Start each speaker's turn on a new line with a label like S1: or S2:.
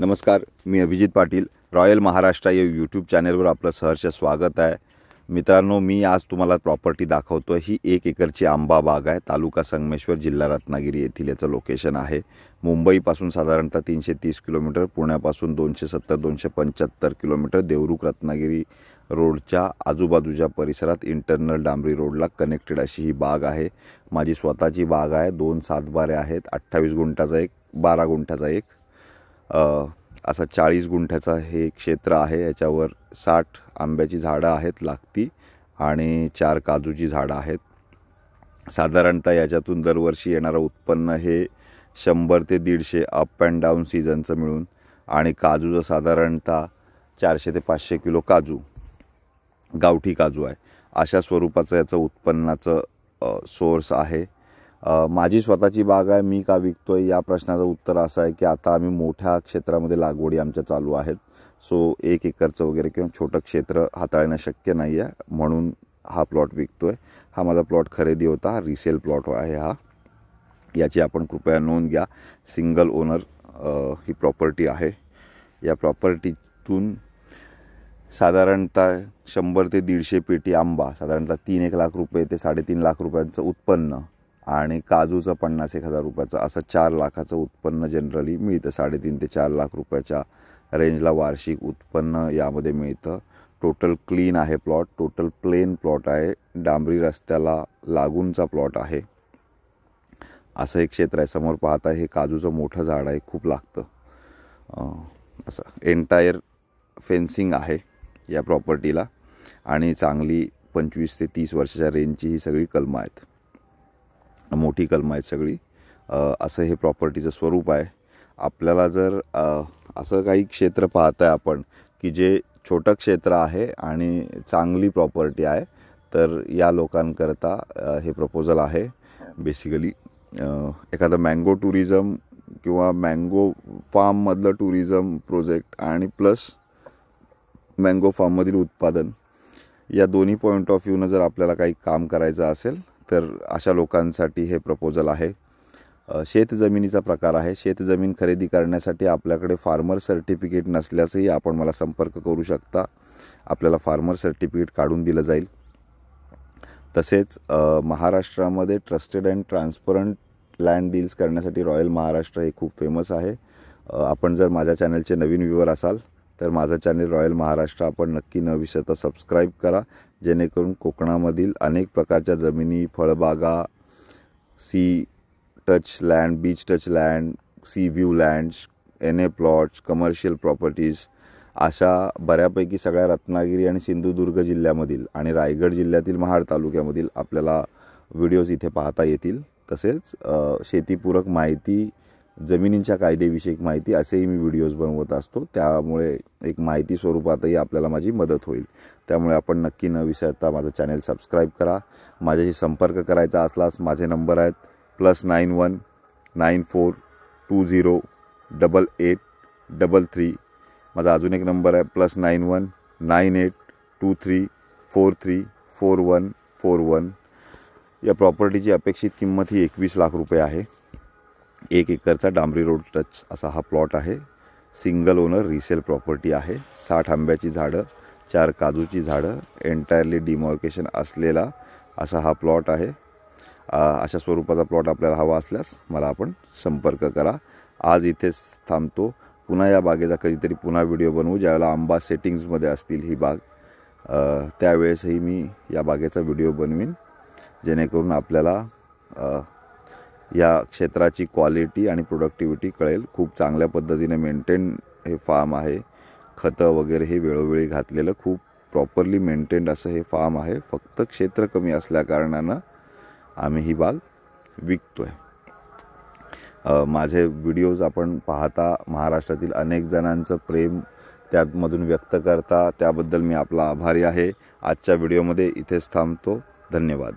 S1: नमस्कार, मी अभिजित पाटील. रॉयल महाराष्ट्र या यूट्यूब चॅनलवर आपलं सहर्ष स्वागत आहे. मित्रांनो, मी आज तुम्हाला प्रॉपर्टी दाखवतो. ही 1 एकरची आंबा बाग आहे. तालुका संगमेश्वर, जिल्हा रत्नागिरी येथील याचं लोकेशन आहे. मुंबईपासून साधारणतः 330 किलोमीटर, पुण्यापासून 270-275 किलोमीटर, देवरुख रत्नागिरी रोडच्या आजूबाजूच्या परिसरात इंटरनल डांबरी रोडला कनेक्टेड अशी ही बाग आहे. माझी स्वतःची बाग आहे. 2 सातबारे आहेत. 28 गुंठाचा एक, 12 गुंठाचा एक, असा 40 गुंठ्याचा हे क्षेत्र आहे. याच्यावर 60 आंब्याची झाडं आहेत लागती आणि 4 काजूची झाडं आहेत. साधारणतः याच्यातून दरवर्षी येणारं उत्पन्न हे 100 ते 150 अप अँड डाऊन सीझनचं मिळून, आणि काजूचं साधारणतः 400 ते 500 किलो काजू, गावठी काजू आहे. अशा स्वरूपाचं याचं उत्पन्नाचं सोर्स आहे. माझी स्वतःची बाग आहे. मी का विकतोय या प्रश्नाचं उत्तर असं आहे की आता आम्ही मोठ्या क्षेत्रामध्ये लागवडी आमच्या चालू आहेत. सो 1 एकरचं वगैरे किंवा छोटं क्षेत्र हाताळणं शक्य नाही आहे, म्हणून हा प्लॉट विकतोय. हा माझा प्लॉट खरेदी होता. हा रिसेल प्लॉट आहे. याची आपण कृपया नोंद घ्या. सिंगल ओनर ही प्रॉपर्टी आहे. या प्रॉपर्टीतून साधारणतः 100 ते 150 पेटी आंबा, साधारणतः 3-1 लाख रुपये ते 3.5 लाख रुपयांचं उत्पन्न, आणि काजूचं 50-1 रुपयाचं, असं 4 लाखाचं उत्पन्न जनरली मिळतं. 3.5 ते 4 लाख रुपयाच्या रेंजला वार्षिक उत्पन्न यामध्ये मिळतं. टोटल क्लीन आहे प्लॉट. टोटल प्लेन प्लॉट आहे. डांबरी रस्त्याला लागूनचा प्लॉट आहे. असं एक क्षेत्र आहे. समोर पाहता हे काजूचं मोठं झाड आहे. खूप लागतं. असं एंटायर फेन्सिंग आहे या प्रॉपर्टीला, आणि चांगली 25 ते 30 वर्षाच्या रेंजची ही सगळी कलमं आहेत. मोठी कलमं आहेत सगळी. असं हे प्रॉपर्टीचं स्वरूप आहे. आपल्याला जर असं काही क्षेत्र पाहताय आपण की जे छोटं क्षेत्र आहे आणि चांगली प्रॉपर्टी आहे, तर या लोकांकरता हे प्रपोजल आहे. बेसिकली एखादं मँगो टुरिझम किंवा मँगो फार्ममधलं टुरिझम प्रोजेक्ट आणि प्लस मँगो फार्ममधील उत्पादन, या दोन्ही पॉईंट ऑफ व्ह्यूनं जर आपल्याला काही काम करायचं असेल तर अशा लोकांसाठी हे प्रपोजल आहे. शेतजमिनीचा प्रकार आहे. शेतजमीन खरेदी करण्यासाठी आपल्याकडे फार्मर सर्टिफिकेट नसल्यासही आपण मला संपर्क करू शकता. आपल्याला फार्मर सर्टिफिकेट काढून दिलं जाईल. तसेच महाराष्ट्रामध्ये trusted and transparent land deals करण्यासाठी रॉयल महाराष्ट्र हे खूप फेमस आहे. आपण जर माझ्या चॅनलचे नवीन व्ह्यूवर असाल तर माझं चॅनल रॉयल महाराष्ट्र आपण नक्की न विसरता सबस्क्राईब करा, जेणेकरून कोकणामधील अनेक प्रकारच्या जमिनी, फळबागा, sea touch land, beach touch land, sea view lands, NA plots, commercial properties, अशा बऱ्यापैकी सगळ्या रत्नागिरी आणि सिंधुदुर्ग जिल्ह्यामधील आणि रायगड जिल्ह्यातील महाड तालुक्यामधील आपल्याला व्हिडिओज इथे पाहता येतील. तसेच शेतीपूरक माहिती, जमिनींच्या कायदेविषयक माहिती असेही मी व्हिडिओज बनवत असतो. त्यामुळे एक माहिती स्वरूपातही आपल्याला माझी मदत होईल. त्यामुळे आपण नक्की न विसरता माझं चॅनल सबस्क्राईब करा. माझ्याशी संपर्क करायचा असल्यास माझे नंबर आहेत +91 94 20 8833. माझा अजून एक नंबर आहे +91 98 23 43 4141. या प्रॉपर्टीची अपेक्षित किंमत ही 21 लाख रुपये आहे. 1 एकरचा डांबरी रोड टच असा हा प्लॉट आहे. सिंगल ओनर रिसेल प्रॉपर्टी आहे. 60 आंब्याची झाडं, 4 काजूची झाडं, एंटायरली डिमॉर्केशन असलेला असा हा प्लॉट आहे. अशा स्वरूपाचा प्लॉट आपल्याला हवा असल्यास मला आपण संपर्क करा. आज इथेच थांबतो. पुन्हा या बागेचा कधीतरी पुन्हा व्हिडिओ बनवू. ज्यावेळेला आंबा सेटिंग्समध्ये असतील ही बाग, त्यावेळेसही मी या बागेचा व्हिडिओ बनवीन, जेणेकरून आपल्याला या क्षेत्राची क्वालिटी आणि प्रोडक्टिव्हिटी कळेल. खूप चांगल्या पद्धतीने मेंटेन हे फार्म आहे. खतं वगैरे हे वेळोवेळी घातलेलं, खूप प्रॉपरली मेंटेन्ड असं हे फार्म आहे. फक्त क्षेत्र कमी असल्याकारणानं आम्ही ही बाग विकतोय. माझे व्हिडिओज आपण पाहता, महाराष्ट्रातील अनेक जणांचं प्रेम त्यामधून व्यक्त करता, त्याबद्दल मी आपला आभारी आहे. आजच्या व्हिडिओमध्ये इथेच थांबतो. धन्यवाद.